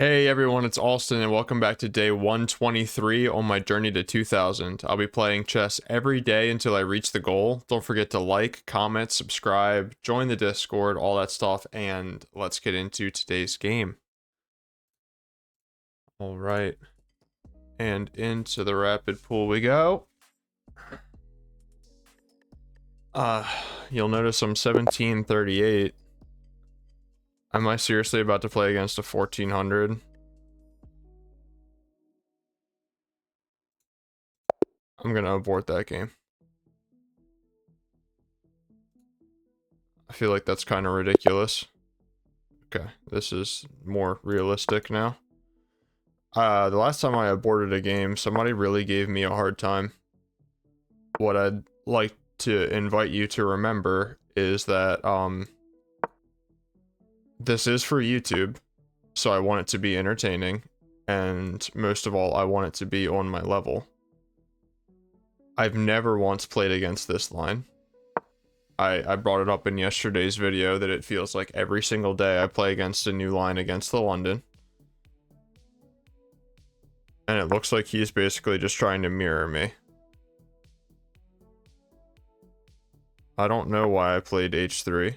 Hey everyone, it's Alston and welcome back to day 123 on my journey to 2000. I'll be playing chess every day until I reach the goal. Don't forget to like, comment, subscribe, join the Discord, all that stuff, and let's get into today's game. Alright, and into the rapid pool we go. You'll notice I'm 1738. Am I seriously about to play against a 1400? I'm gonna abort that game. I feel like that's kind of ridiculous. Okay, this is more realistic now. The last time I aborted a game, somebody really gave me a hard time. What I'd like to invite you to remember is that, this is for YouTube, so I want it to be entertaining, and most of all, I want it to be on my level. I've never once played against this line. I brought it up in yesterday's video that it feels like every single day I play against a new line against the London. And it looks like he's basically just trying to mirror me. I don't know why I played h3.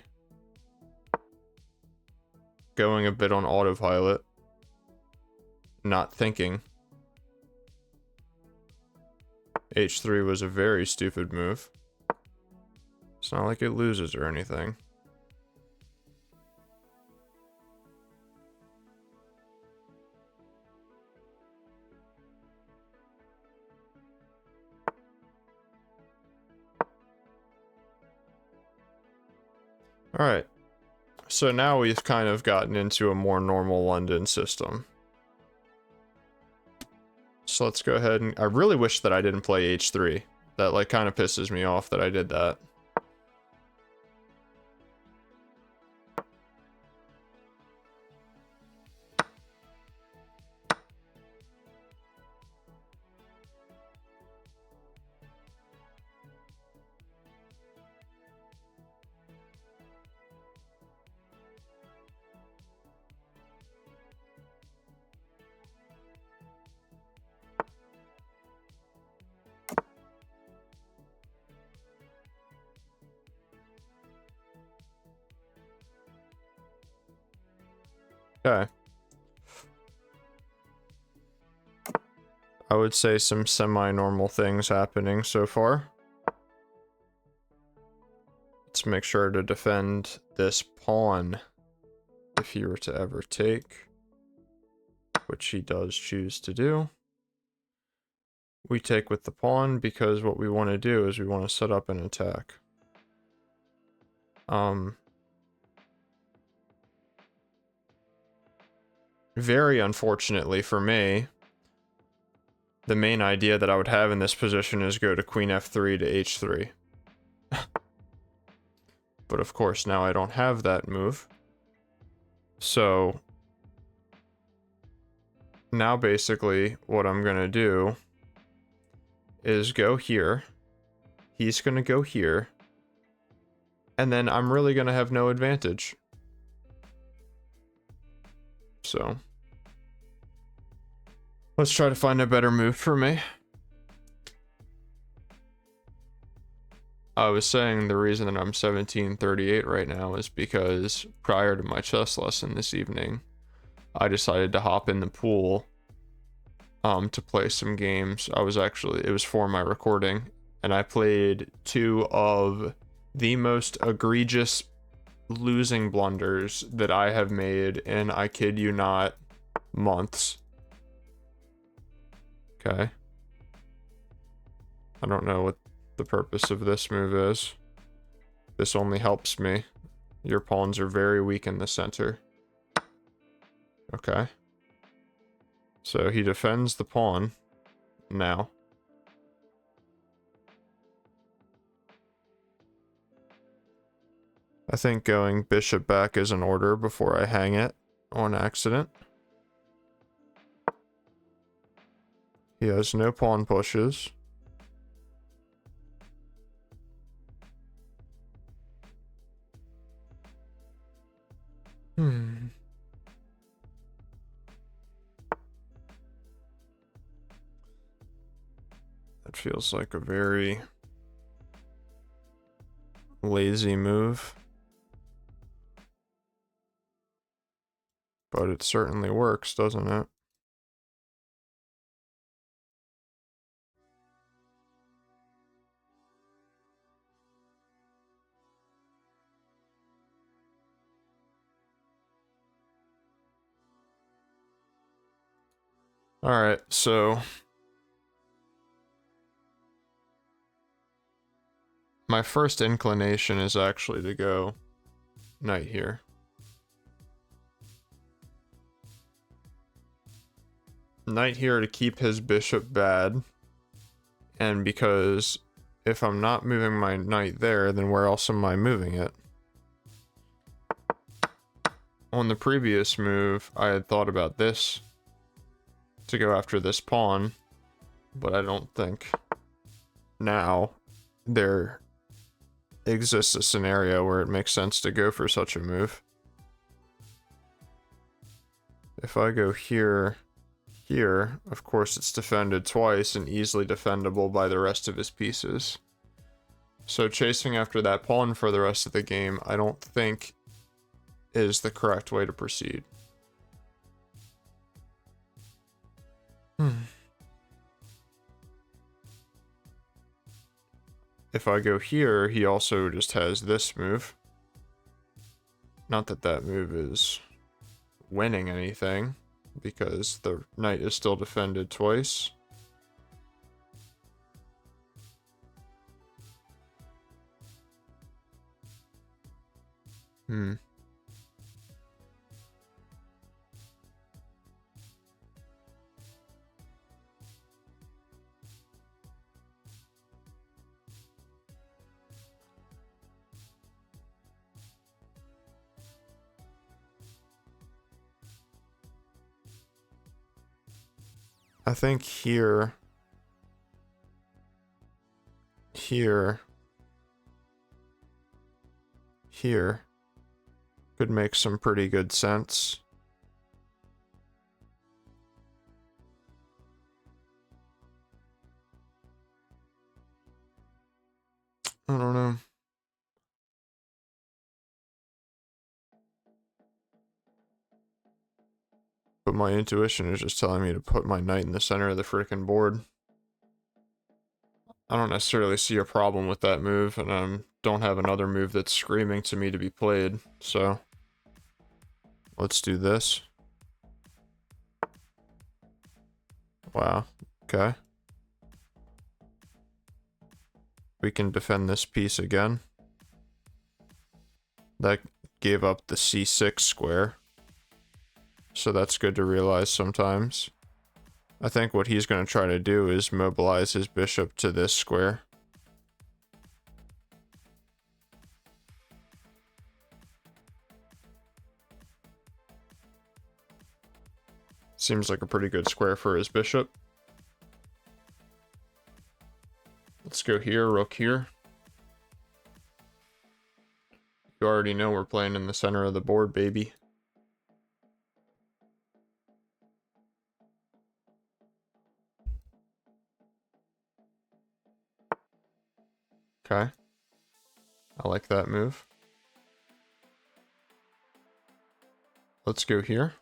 Going a bit on autopilot. Not thinking. h3 was a very stupid move. It's not like it loses or anything. Alright. So now we've kind of gotten into a more normal London system. So let's go ahead and... I really wish that I didn't play h3. That, like, kind of pisses me off that I did that. Okay. I would say some semi-normal things happening so far. Let's make sure to defend this pawn if he were to ever take, which he does choose to do. We take with the pawn because what we want to do is we want to set up an attack. Very unfortunately for me, the main idea that I would have in this position is go to queen f3 to h3. But of course now I don't have that move. So now basically what I'm gonna do is go here. He's gonna go here. And then I'm really gonna have no advantage. So let's try to find a better move for me. I was saying the reason that I'm 1738 right now is because prior to my chess lesson this evening, I decided to hop in the pool to play some games. It was for my recording, and I played two of the most egregious losing blunders that I have made in, I kid you not, months. Okay. I don't know what the purpose of this move is. This only helps me. Your pawns are very weak in the center. Okay. So he defends the pawn now. I think going bishop back is in order before I hang it on accident. He has no pawn pushes. That feels like a very lazy move, but it certainly works, doesn't it? All right, so my first inclination is actually to go knight here. Knight here to keep his bishop bad, and because if I'm not moving my knight there, then where else am I moving it? On the previous move, I had thought about this to go after this pawn, but I don't think now there exists a scenario where it makes sense to go for such a move. If I go here, here, of course it's defended twice and easily defendable by the rest of his pieces. So chasing after that pawn for the rest of the game, I don't think is the correct way to proceed. If I go here, he also just has this move. Not that that move is winning anything, because the knight is still defended twice. I think here, here could make some pretty good sense. I don't know. But my intuition is just telling me to put my knight in the center of the frickin' board. I don't necessarily see a problem with that move, and I don't have another move that's screaming to me to be played, so let's do this. Wow, okay. We can defend this piece again. That gave up the c6 square, so that's good to realize sometimes. I think what he's going to try to do is mobilize his bishop to this square. Seems like a pretty good square for his bishop. Let's go here, rook here. You already know we're playing in the center of the board, baby. Okay. I like that move. Let's go here.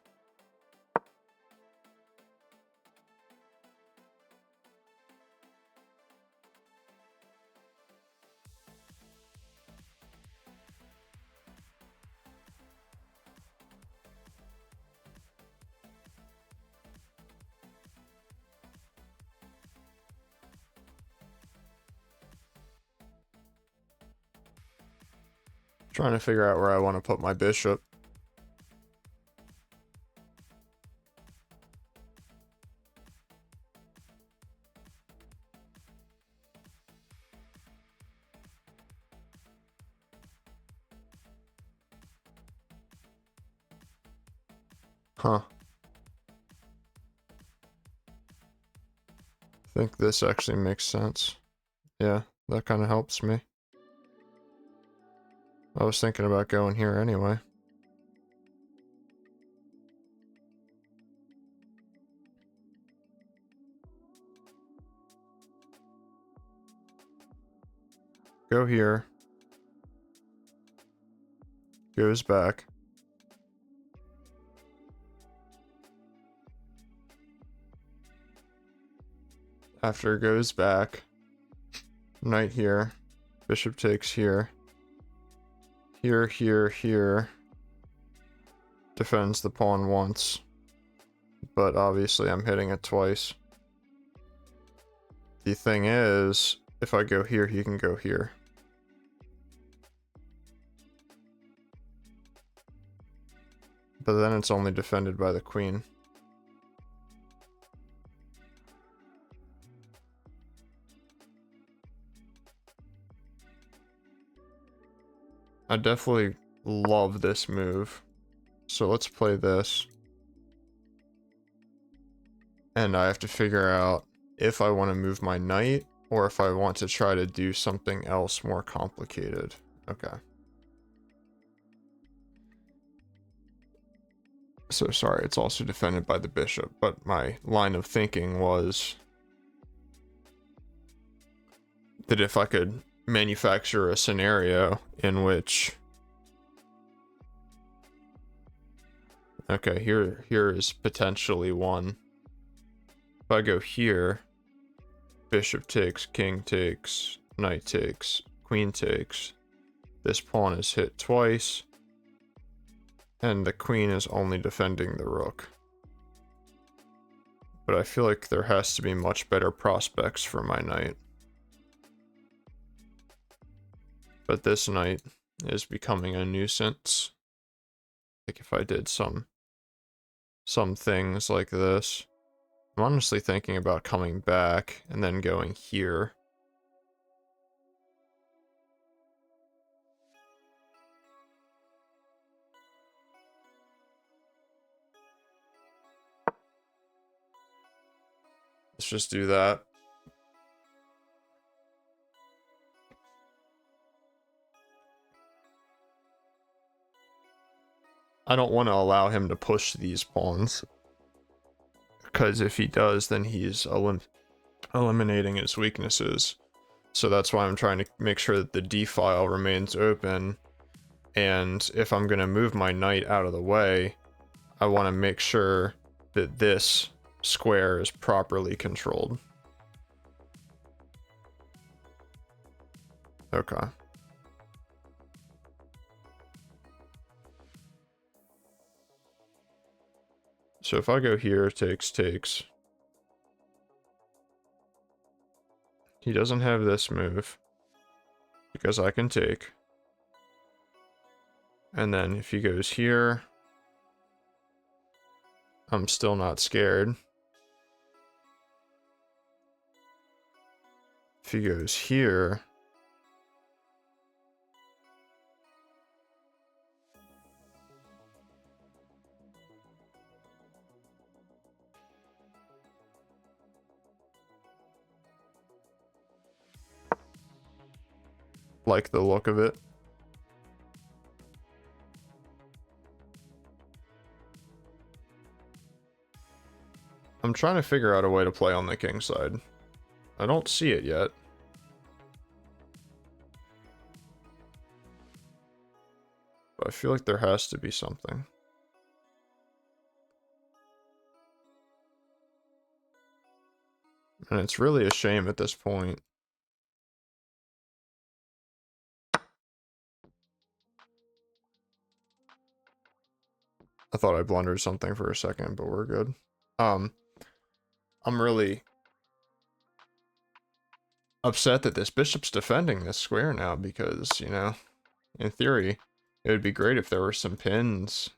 Trying to figure out where I want to put my bishop. Huh. I think this actually makes sense. Yeah, that kind of helps me. I was thinking about going here anyway. Go here. Goes back. After it goes back. Knight here. Bishop takes here. Here, here, here. Defends the pawn once. But obviously I'm hitting it twice. The thing is, if I go here, he can go here. But then it's only defended by the queen. I definitely love this move. So let's play this. And I have to figure out if I want to move my knight or if I want to try to do something else more complicated. Okay. So sorry, it's also defended by the bishop, but my line of thinking was that if I could manufacture a scenario in which, okay, here is potentially one. If I go here, bishop takes, king takes, knight takes, queen takes, this pawn is hit twice, and the queen is only defending the rook. But I feel like there has to be much better prospects for my knight. But this knight is becoming a nuisance. Like if I did some things like this. I'm honestly thinking about coming back and then going here. Let's just do that. I don't want to allow him to push these pawns. Because if he does, then he's eliminating his weaknesses. So that's why I'm trying to make sure that the d file remains open. And if I'm going to move my knight out of the way, I want to make sure that this square is properly controlled. Okay. So if I go here, takes. He doesn't have this move because I can take. And then if he goes here, I'm still not scared. If he goes here, like the look of it. I'm trying to figure out a way to play on the king side. I don't see it yet. But I feel like there has to be something. And it's really a shame at this point. I thought I blundered something for a second, but we're good. I'm really upset that this bishop's defending this square now because, you know, in theory, it would be great if there were some pins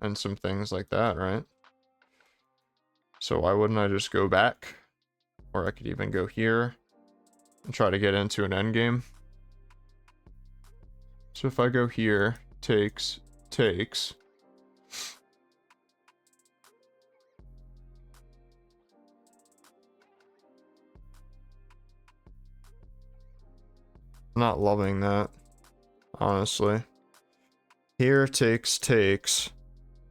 and some things like that, right? So why wouldn't I just go back? Or I could even go here and try to get into an endgame. So if I go here, takes. Not loving that, honestly. Here, takes.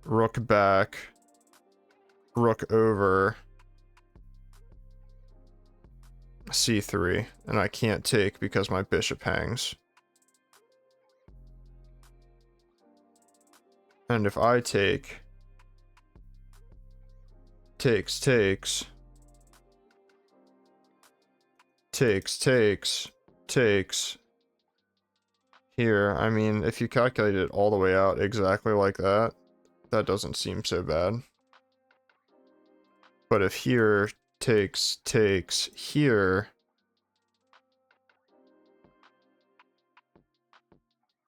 Rook back. Rook over. c3, and I can't take because my bishop hangs. And if I take, takes, here, I mean, if you calculate it all the way out exactly like that, that doesn't seem so bad. But if here takes here,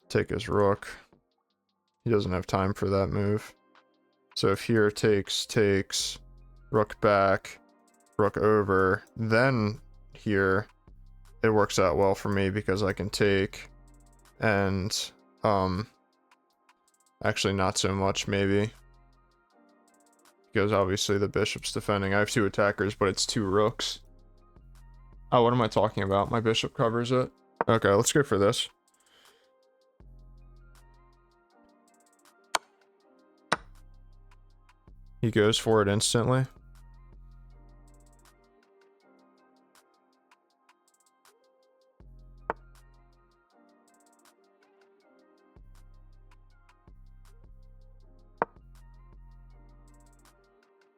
take his rook. He doesn't have time for that move. So if here takes, rook back, rook over, then here, it works out well for me because I can take, and, actually not so much maybe. Because obviously the bishop's defending. I have 2 attackers, but it's 2 rooks. Oh, what am I talking about? My bishop covers it. Okay, let's go for this. He goes for it instantly.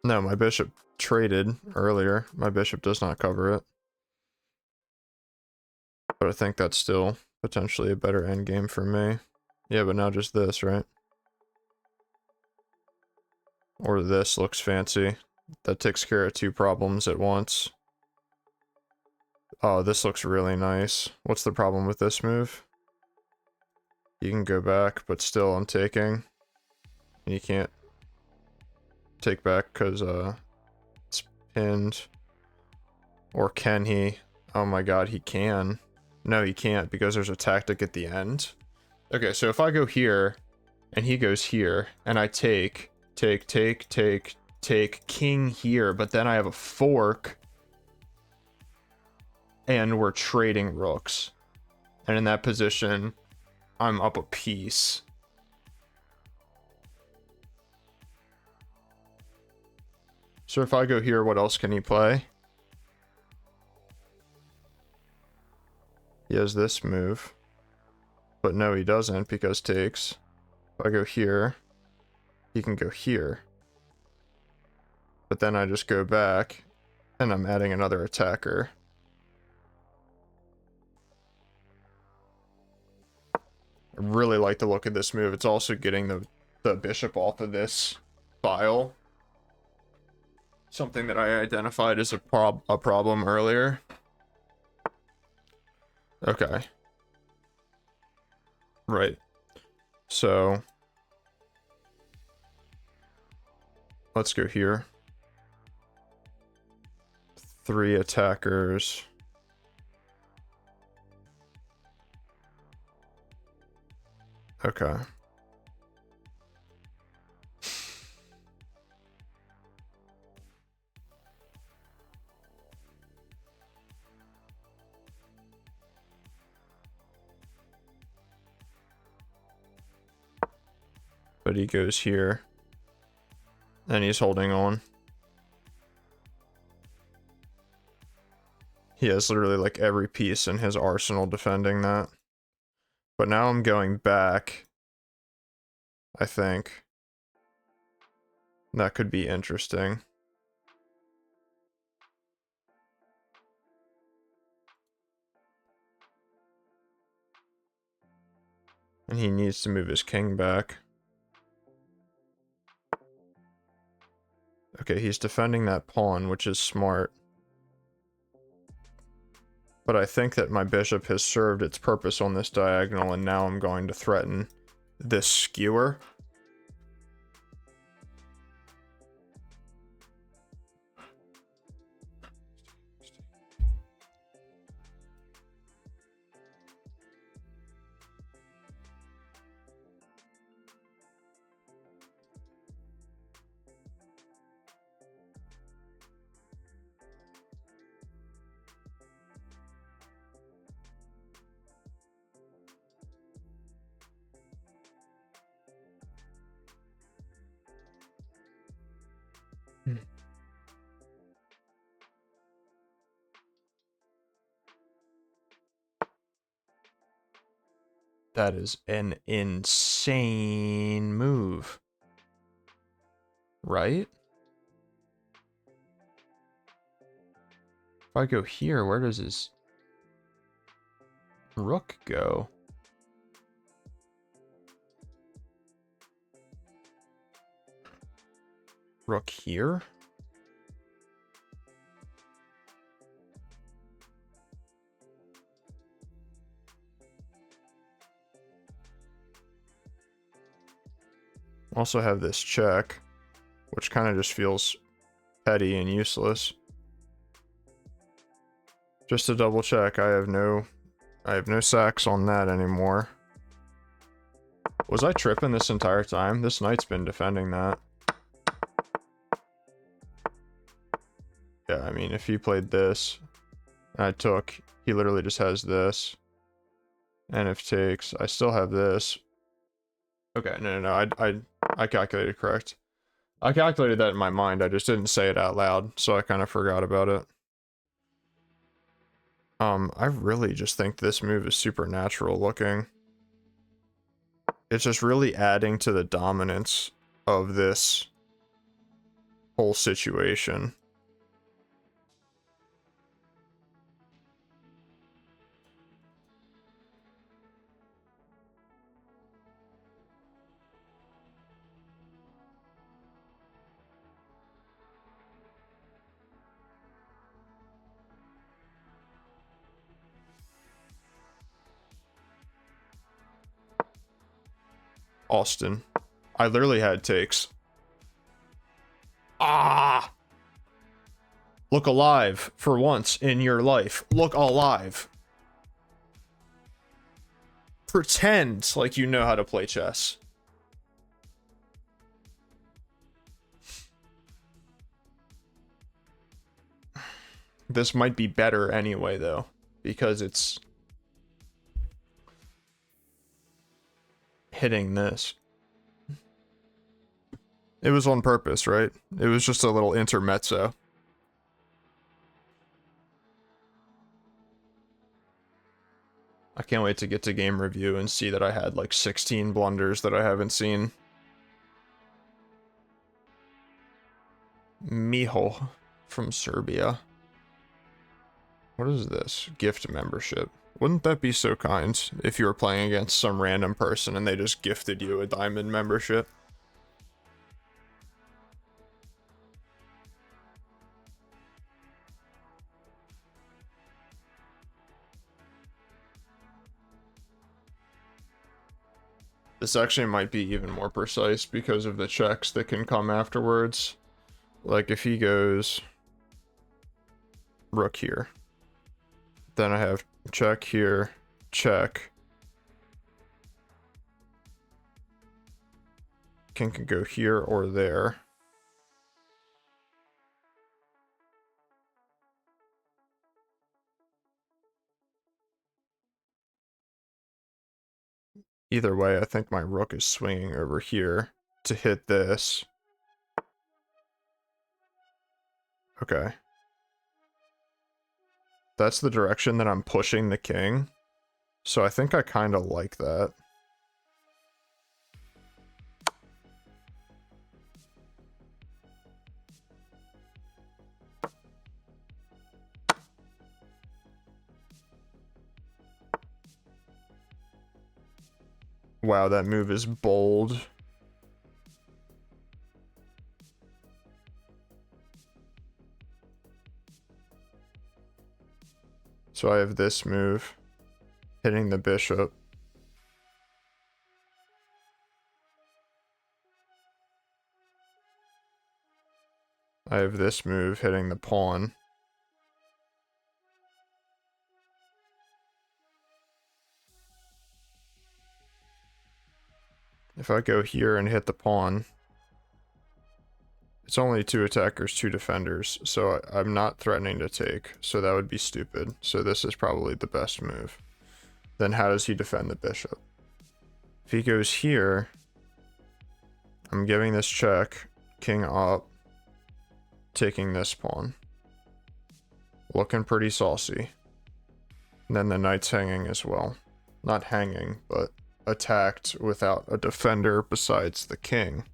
No, my bishop traded earlier. My bishop does not cover it. But I think that's still potentially a better endgame for me. Yeah, but now just this, right? Or this looks fancy. That takes care of 2 problems at once. Oh, this looks really nice. What's the problem with this move? You can go back, but still I'm taking. And you can't take back because it's pinned. Or can he? Oh my god, he can. No, he can't because there's a tactic at the end. Okay, so if I go here, and he goes here, and I take king here, but then I have a fork, and we're trading rooks. And in that position, I'm up a piece. So if I go here, what else can he play? He has this move. But no, he doesn't, because takes. If I go here, he can go here. But then I just go back, and I'm adding another attacker. I really like the look of this move. It's also getting the bishop off of this file. Something that I identified as a problem earlier. Okay. Right. So let's go here. 3 attackers. Okay. But he goes here. And he's holding on. He has literally like every piece in his arsenal defending that. But now I'm going back. I think. That could be interesting. And he needs to move his king back. Okay, he's defending that pawn, which is smart. But I think that my bishop has served its purpose on this diagonal, and now I'm going to threaten this skewer. That is an insane move. Right? If I go here, where does his rook go? Rook here? Also have this check, which kind of just feels petty and useless. Just to double check, I have no sacks on that anymore. Was I tripping this entire time? This knight's been defending that. Yeah, I mean, if he played this, and I took, he literally just has this. And if takes, I still have this. Okay, no, I calculated correct. I calculated that in my mind, I just didn't say it out loud, so I kind of forgot about it. I really just think this move is supernatural looking. It's just really adding to the dominance of this whole situation. Austin. I literally had takes. Ah! Look alive for once in your life. Look alive. Pretend like you know how to play chess. This might be better anyway, though, because it's hitting this. It was on purpose, right? It was just a little intermezzo. I can't wait to get to game review and see that I had like 16 blunders that I haven't seen. Miho from Serbia. What is this? Gift membership. Wouldn't that be so kind if you were playing against some random person and they just gifted you a diamond membership? This actually might be even more precise because of the checks that can come afterwards. Like if he goes rook here, then I have check here, check. King can go here or there. Either way, I think my rook is swinging over here to hit this. Okay. That's the direction that I'm pushing the king. So I think I kind of like that. Wow, that move is bold. So I have this move, hitting the bishop. I have this move, hitting the pawn. If I go here and hit the pawn, it's only 2 attackers, 2 defenders, so I'm not threatening to take, so that would be stupid. So this is probably the best move. Then how does he defend the bishop? If he goes here, I'm giving this check, king up, taking this pawn. Looking pretty saucy. And then the knight's hanging as well. Not hanging, but attacked without a defender besides the king.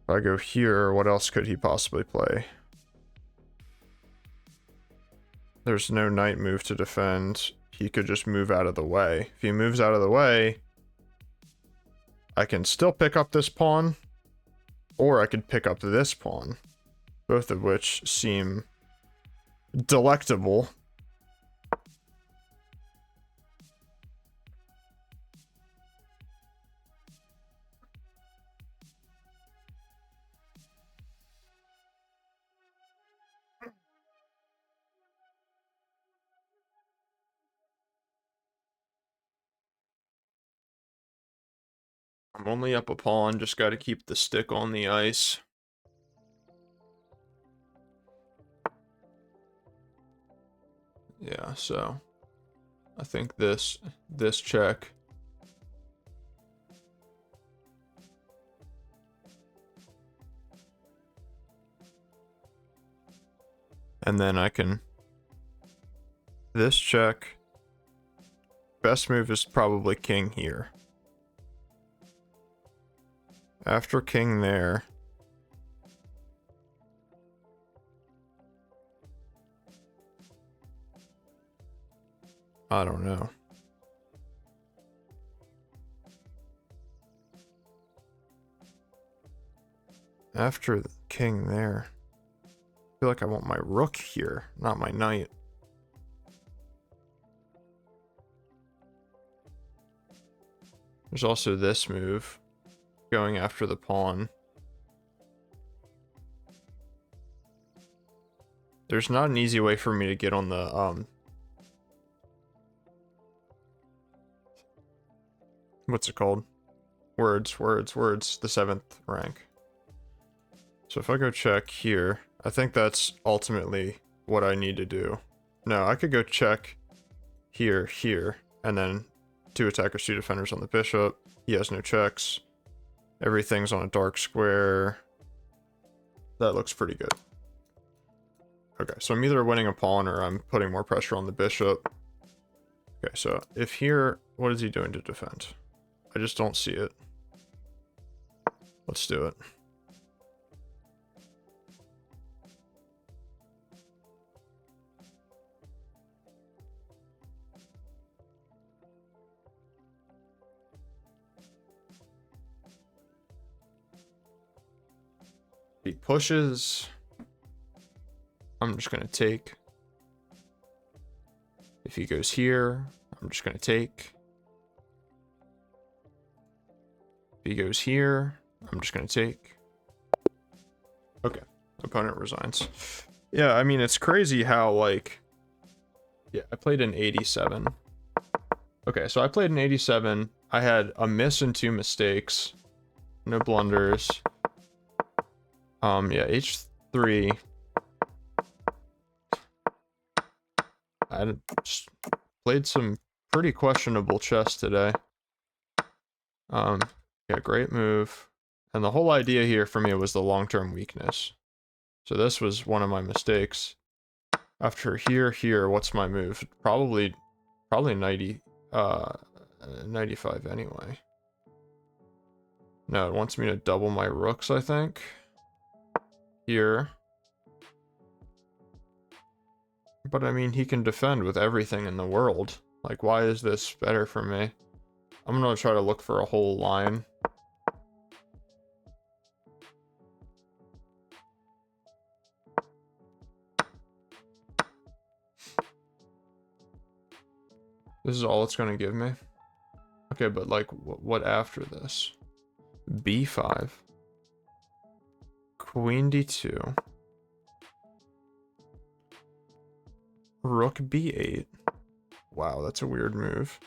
If I go here, what else could he possibly play? There's no knight move to defend. He could just move out of the way. If he moves out of the way, I can still pick up this pawn, or I could pick up this pawn, both of which seem delectable. I'm only up a pawn, just got to keep the stick on the ice. Yeah, so I think this check. And then I can this check. Best move is probably king here. After king there, I don't know. After the king there, I feel like I want my rook here, not my knight. There's also this move, going after the pawn. There's not an easy way for me to get on the, what's it called? Words, the 7th rank. So if I go check here, I think that's ultimately what I need to do. No, I could go check here, and then 2 attackers, 2 defenders on the bishop. He has no checks. Everything's on a dark square. That looks pretty good. Okay, so I'm either winning a pawn or I'm putting more pressure on the bishop. Okay, so if here, what is he doing to defend? I just don't see it. Let's do it. He pushes. I'm just going to take. If he goes here, I'm just going to take. If he goes here, I'm just going to take. Okay. Opponent resigns. Yeah, I mean, it's crazy how, like... Yeah, I played an 87. Okay, so I played an 87. I had a miss and 2 mistakes. No blunders. Yeah, H3. I just played some pretty questionable chess today. Yeah, great move. And the whole idea here for me was the long-term weakness. So this was one of my mistakes. After here, what's my move? Probably 90, 95 anyway. No, it wants me to double my rooks, I think. Here. But I mean, he can defend with everything in the world. Like, why is this better for me? I'm gonna try to look for a whole line. This is all it's gonna give me? Okay, but like, what after this? B5. Queen D2. Rook B8. Wow, that's a weird move.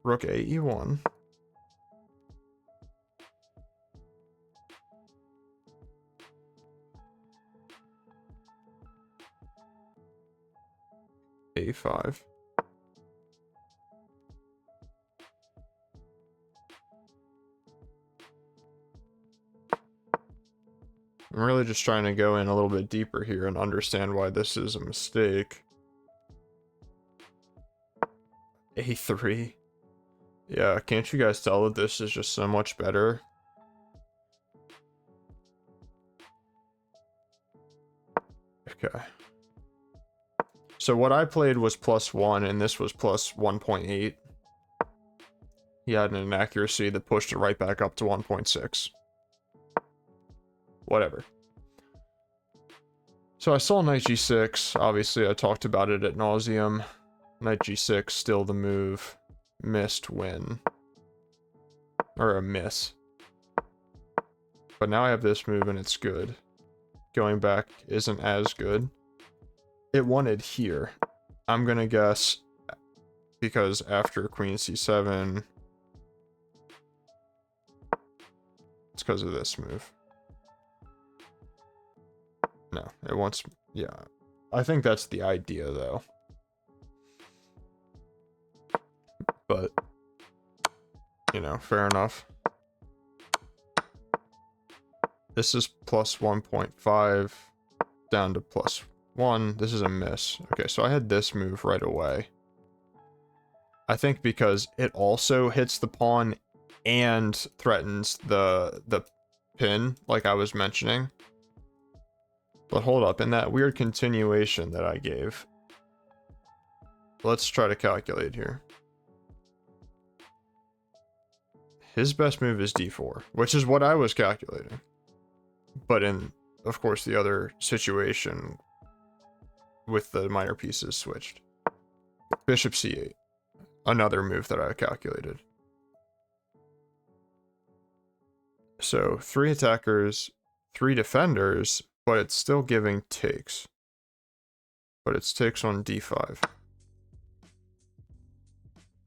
Rook AE1. A5. I'm really just trying to go in a little bit deeper here and understand why this is a mistake. A3. Yeah, can't you guys tell that this is just so much better? Okay. So what I played was +1, and this was +1.8. He had an inaccuracy that pushed it right back up to 1.6. Whatever. So I saw knight g6. Obviously, I talked about it ad nauseum. Knight g6, still the move. Missed win. Or a miss. But now I have this move and it's good. Going back isn't as good. It wanted here. I'm gonna guess because after queen c7, it's because of this move. No, it wants, yeah. I think that's the idea though. But, you know, fair enough. This is +1.5 down to +1. This is a miss. Okay, so I had this move right away. I think because it also hits the pawn and threatens the pin, like I was mentioning. But hold up, in that weird continuation that I gave, let's try to calculate here. His best move is d4, which is what I was calculating. But in, of course, the other situation with the minor pieces switched. Bishop c8, another move that I calculated. So 3 attackers, 3 defenders, but it's still giving takes. But it's takes on d5.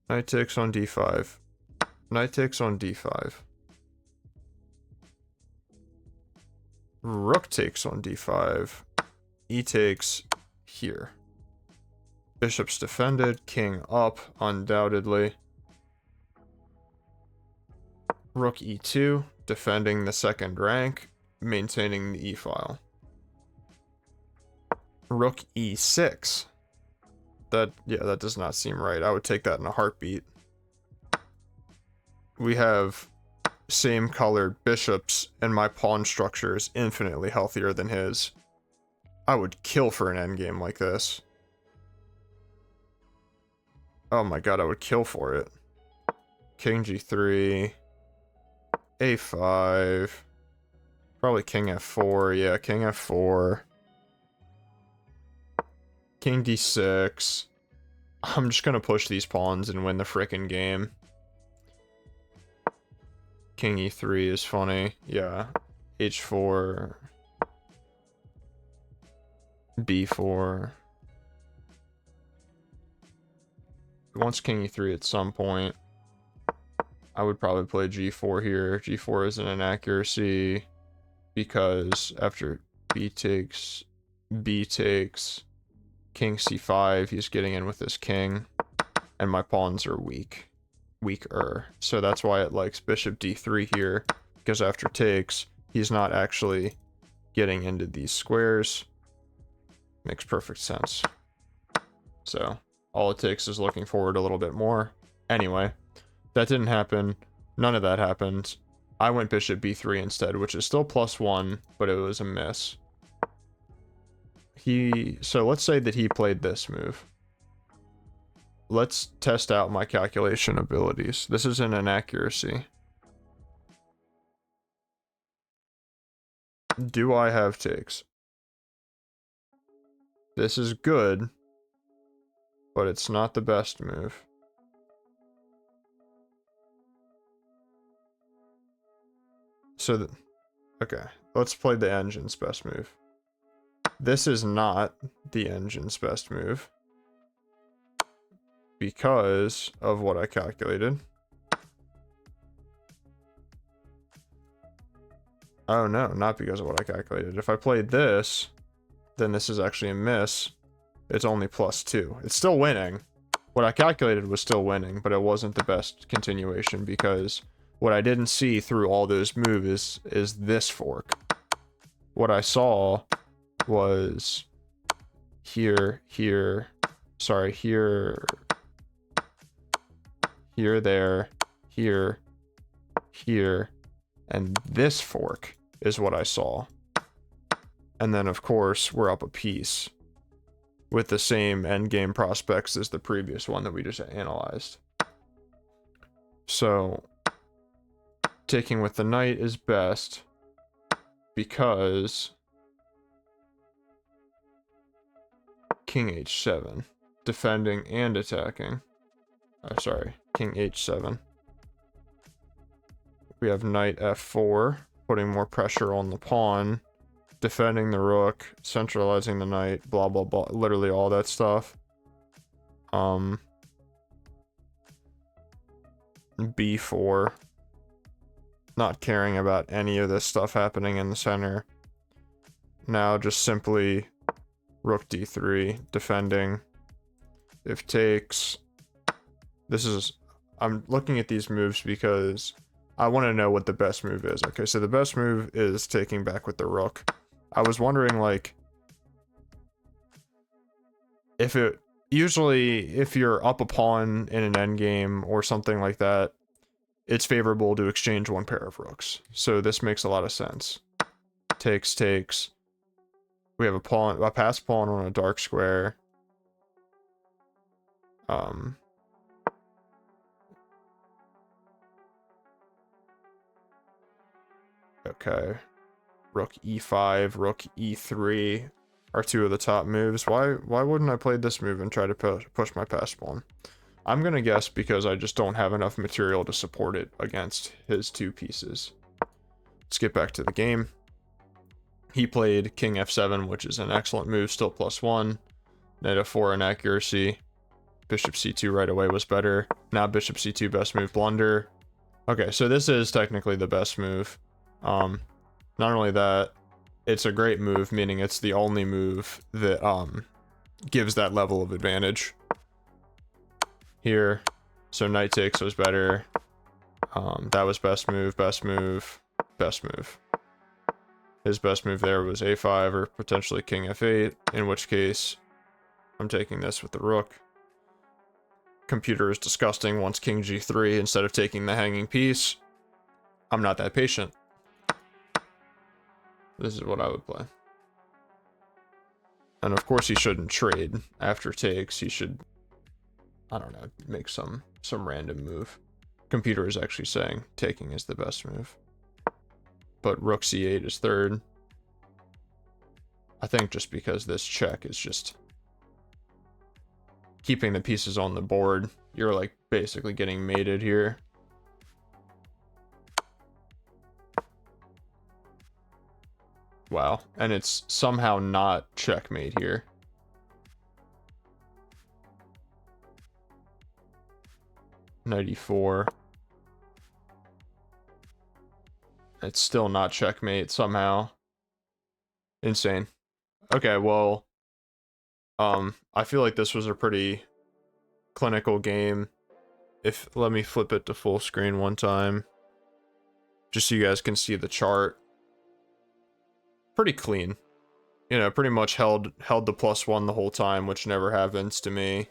Knight takes on d5. Knight takes on d5. Rook takes on d5. E takes here. Bishop's defended. King up, undoubtedly. Rook e2, defending the second rank, maintaining the e-file. Rook e6. That does not seem right. I would take that in a heartbeat. We have same colored bishops, and my pawn structure is infinitely healthier than his. I would kill for an endgame like this. Oh my god, I would kill for it. King g3. a5. Probably king f4. Yeah, king f4. King d6. I'm just gonna push these pawns and win the frickin' game. King e3 is funny. Yeah. h4. b4. Once king e3 at some point. I would probably play g4 here. g4 is an inaccuracy because after b takes, king c5, he's getting in with his king, and my pawns are weaker. So that's why it likes bishop d3 here, because after takes, he's not actually getting into these squares. Makes perfect sense. So all it takes is looking forward a little bit more. Anyway, that didn't happen. None of that happened. I went bishop b3 instead, which is still +1, but it was a miss. So let's say that he played this move. Let's test out my calculation abilities. This is an inaccuracy. Do I have takes? This is good, but it's not the best move. So, okay, let's play the engine's best move. This is not the engine's best move because of what I calculated. Oh no, not because of what I calculated. If I played this, then this is actually a miss. It's only +2. It's still winning. What I calculated was still winning, but it wasn't the best continuation because what I didn't see through all those moves is this fork. What I saw was here, here, here, there, here, here, and this fork is what I saw. And then, of course, we're up a piece with the same endgame prospects as the previous one that we just analyzed. So, taking with the knight is best because king h7, defending and attacking. Sorry, king h7. We have knight f4, putting more pressure on the pawn, defending the rook, centralizing the knight, blah, blah, blah, literally all that stuff. b4, not caring about any of this stuff happening in the center. Now just simply rook d3, defending. If takes, this is, I'm looking at these moves because I want to know what the best move is. Okay, so the best move is taking back with the rook. I was wondering, like, if it, usually if you're up a pawn in an endgame or something like that, it's favorable to exchange one pair of rooks. So this makes a lot of sense. Takes, takes. We have a pawn, a passed pawn on a dark square. Okay. Rook e5, rook e3 are two of the top moves. Why wouldn't I play this move and try to push my passed pawn? I'm gonna guess because I just don't have enough material to support it against his two pieces. Let's get back to the game. He played king f7, which is an excellent move, still +1. Knight f4 inaccuracy. Bishop c2 right away was better. Now bishop c2, best move, blunder. Okay, so this is technically the best move. Not only that, it's a great move, meaning it's the only move that gives that level of advantage. Here, so knight takes was better. That was best move, best move, best move. His best move there was a5 or potentially king f8, in which case I'm taking this with the rook. Computer is disgusting, wants king g3 instead of taking the hanging piece. I'm not that patient. This is what I would play. And of course he shouldn't trade after takes. He should, I don't know, make some random move. Computer is actually saying taking is the best move. But rook c8 is third. I think just because this check is just keeping the pieces on the board. You're like basically getting mated here. Wow, and it's somehow not checkmate here. Knight e4. It's still not checkmate somehow. Insane. Okay, well, I feel like this was a pretty clinical game. Let me flip it to full screen one time, just so you guys can see the chart. Pretty clean, you know, pretty much held the +1 the whole time, which never happens to me.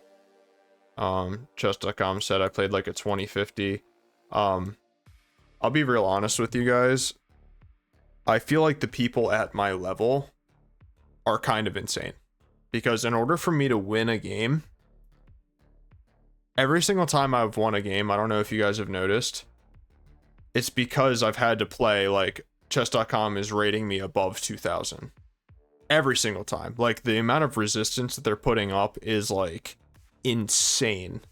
Chess.com said I played like a 20-50. I'll be real honest with you guys. I feel like the people at my level are kind of insane, because in order for me to win a game, every single time I've won a game, I don't know if you guys have noticed, it's because I've had to play, like, Chess.com is rating me above 2000 every single time. Like, the amount of resistance that they're putting up is like insane,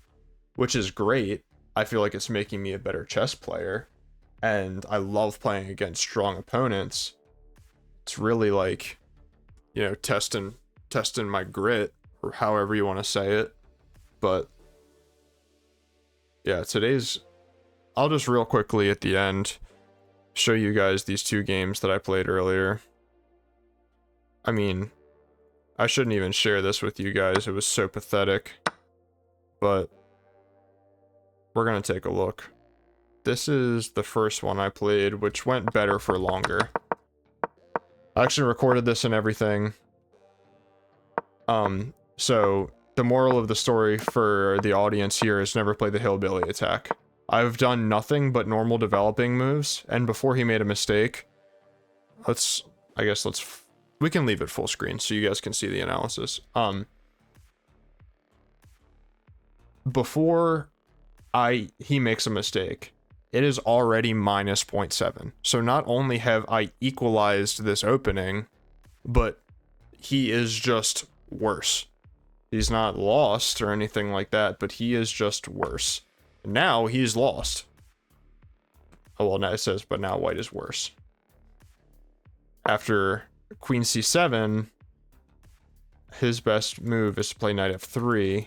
which is great. I feel like it's making me a better chess player, and I love playing against strong opponents. It's really like, you know, testing my grit, or however you want to say it. But yeah, I'll just real quickly at the end show you guys these two games that I played earlier. I mean, I shouldn't even share this with you guys. It was so pathetic. But we're gonna take a look. This is the first one I played, which went better for longer. I actually recorded this and everything. So the moral of the story for the audience here is never play the hillbilly attack. I've done nothing but normal developing moves, and before he made a mistake, we can leave it full screen so you guys can see the analysis. Before he makes a mistake, it is already minus 0.7. So not only have I equalized this opening, but he is just worse. He's not lost or anything like that, but he is just worse. Now he's lost. Oh, well, now it says, but now white is worse. After queen c7, his best move is to play knight f3,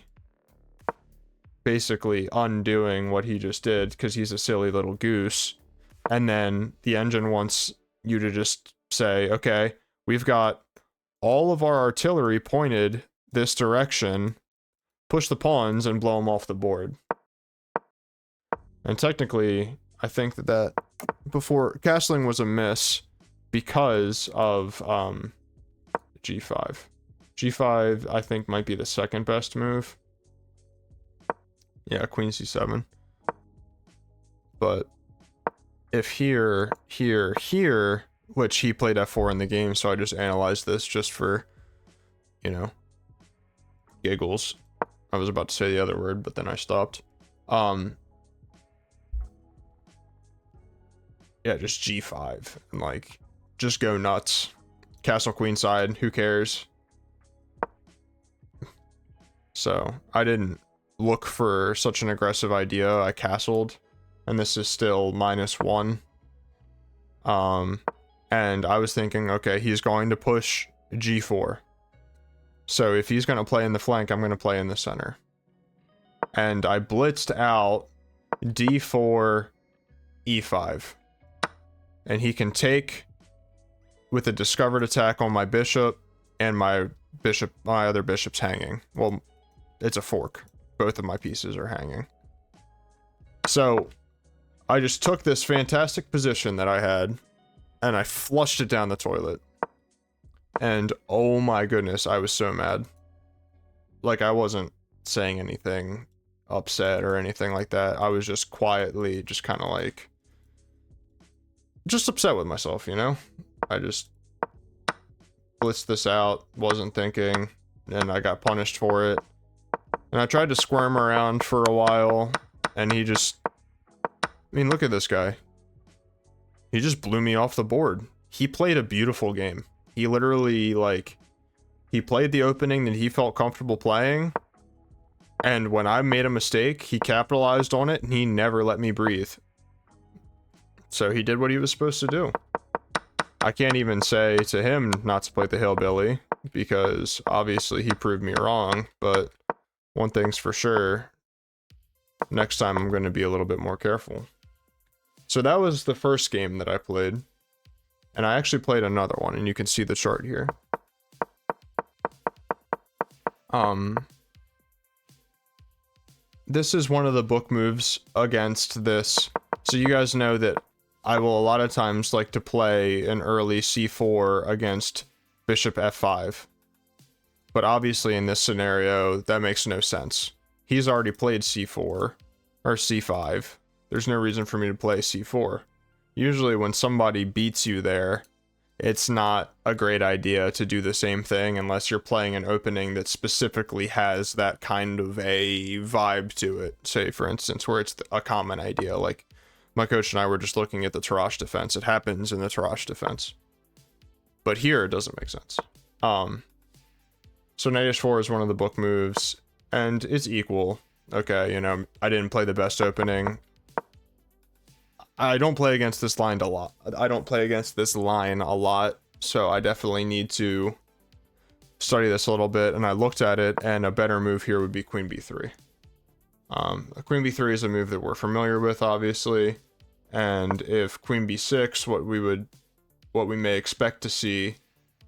basically undoing what he just did because he's a silly little goose. And then the engine wants you to just say, okay, we've got all of our artillery pointed this direction, push the pawns and blow them off the board. And technically, I think that before castling was a miss because of g5. G5, I think, might be the second best move. Yeah, queen c7. But if here, which he played f4 in the game, so I just analyzed this just for, you know, giggles. I was about to say the other word, but then I stopped. Yeah, just g5 and like just go nuts. Castle queenside, who cares? So I didn't look for such an aggressive idea. I castled, and this is still -1. And I was thinking, okay, he's going to push g4. So if he's going to play in the flank, I'm going to play in the center. And I blitzed out d4, e5. And he can take with a discovered attack on my bishop, and my other bishop's hanging. Well, it's a fork. Both of my pieces are hanging. So I just took this fantastic position that I had, and I flushed it down the toilet. And oh my goodness, I was so mad. Like, I wasn't saying anything upset or anything like that. I was just quietly, just kind of like, just upset with myself, you know? I just blitzed this out, wasn't thinking, and I got punished for it. And I tried to squirm around for a while, and he just, I mean, look at this guy. He just blew me off the board. He played a beautiful game. He literally, like, he played the opening that he felt comfortable playing, and when I made a mistake, he capitalized on it, and he never let me breathe. So he did what he was supposed to do. I can't even say to him not to play the hillbilly, because obviously he proved me wrong, but one thing's for sure, next time I'm going to be a little bit more careful. So that was the first game that I played, and I actually played another one, and you can see the chart here. This is one of the book moves against this. So you guys know that I will a lot of times like to play an early c4 against bishop f5. But obviously in this scenario, that makes no sense. He's already played c4 or c5. There's no reason for me to play c4. Usually when somebody beats you there, it's not a great idea to do the same thing unless you're playing an opening that specifically has that kind of a vibe to it. Say, for instance, where it's a common idea. Like, my coach and I were just looking at the Tarrasch defense. It happens in the Tarrasch defense. But here, it doesn't make sense. So knight h4 is one of the book moves, and it's equal. Okay, you know, I didn't play the best opening. I don't play against this line a lot. So I definitely need to study this a little bit, and I looked at it, and a better move here would be queen b3. Queen b3 is a move that we're familiar with, obviously, and if queen b6, what we may expect to see,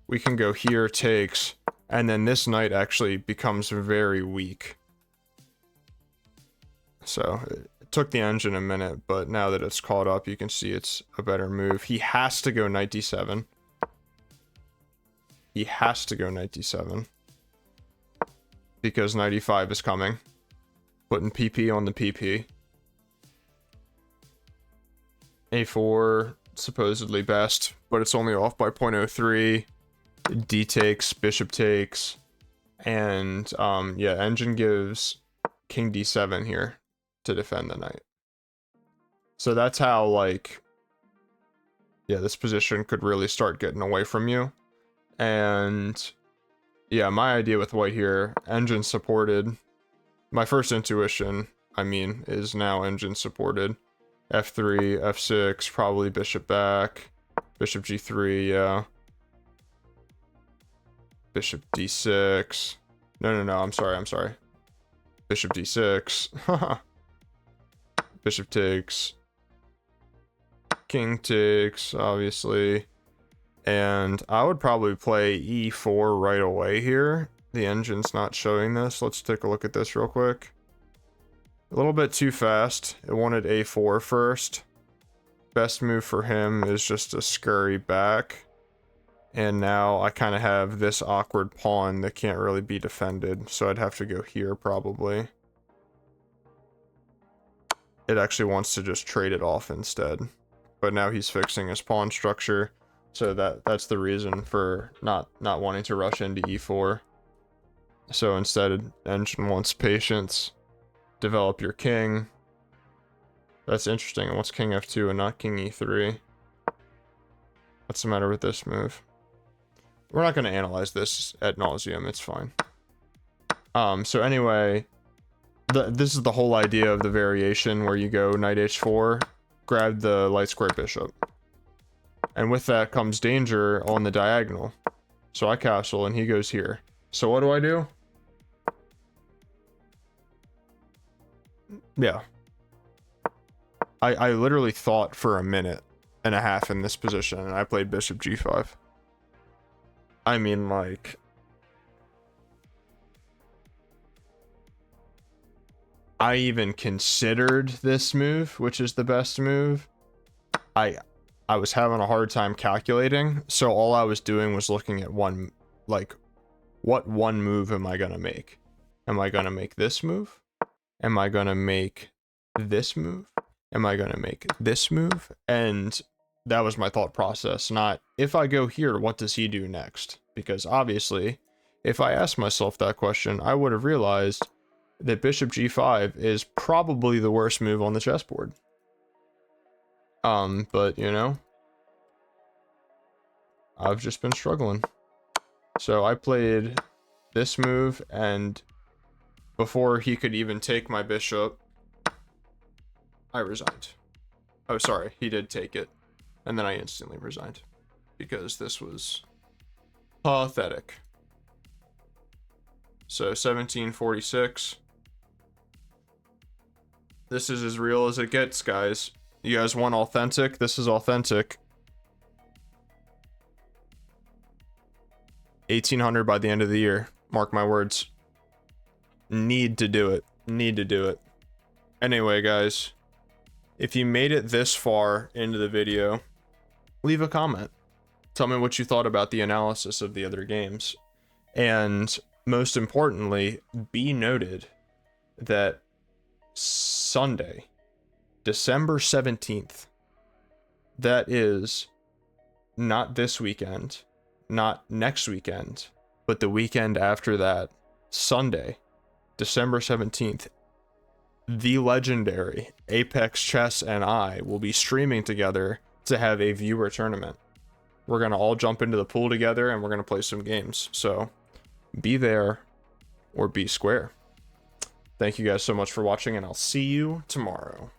we can go here, takes, and then this knight actually becomes very weak. So it took the engine a minute, but now that it's caught up, you can see it's a better move. He has to go knight d7. He has to go knight d7. because 95 is coming. Putting PP on the PP. A4, supposedly best, but it's only off by 0.03. D takes, bishop takes, and yeah, engine gives king d7 here to defend the knight. So that's how, like, yeah, this position could really start getting away from you. And yeah, my idea with white here, engine supported. My first intuition, I mean, is now engine supported. F3, F6, probably bishop back, bishop g3, yeah. Bishop d6. No, I'm sorry. Bishop d6. Bishop takes. King takes, obviously. And I would probably play e4 right away here. The engine's not showing this. Let's take a look at this real quick. A little bit too fast. It wanted a4 first. Best move for him is just to scurry back. And now I kind of have this awkward pawn that can't really be defended. So I'd have to go here probably. It actually wants to just trade it off instead. But now he's fixing his pawn structure. So that's the reason for not wanting to rush into e4. So instead, engine wants patience. Develop your king. That's interesting. It wants king f2 and not king e3. What's the matter with this move? We're not going to analyze this ad nauseum. It's fine. So anyway, this is the whole idea of the variation where you go knight h4, grab the light square bishop. And with that comes danger on the diagonal. So I castle and he goes here. So what do? Yeah. I literally thought for a minute and a half in this position and I played bishop g5. I mean, like, I even considered this move, which is the best move. I was having a hard time calculating, so all I was doing was looking at one, like, what one move am I gonna make? Am I gonna make this move? Am I gonna make this move? Am I gonna make this move? And that was my thought process, not if I go here, what does he do next? Because obviously, if I asked myself that question, I would have realized that bishop g5 is probably the worst move on the chessboard. But you know, I've just been struggling. So I played this move, and before he could even take my bishop, I resigned. Oh, sorry, he did take it. And then I instantly resigned because this was pathetic. So 1746. This is as real as it gets, guys. You guys want authentic? This is authentic. 1800 by the end of the year. Mark my words. Need to do it. Need to do it. Anyway, guys, if you made it this far into the video, leave a comment. Tell me what you thought about the analysis of the other games. And most importantly, be noted that Sunday, December 17th, that is not this weekend, not next weekend, but the weekend after that, Sunday, December 17th, the legendary Apex Chess and I will be streaming together to have a viewer tournament. We're going to all jump into the pool together and we're going to play some games. So be there or be square. Thank you guys so much for watching, and I'll see you tomorrow.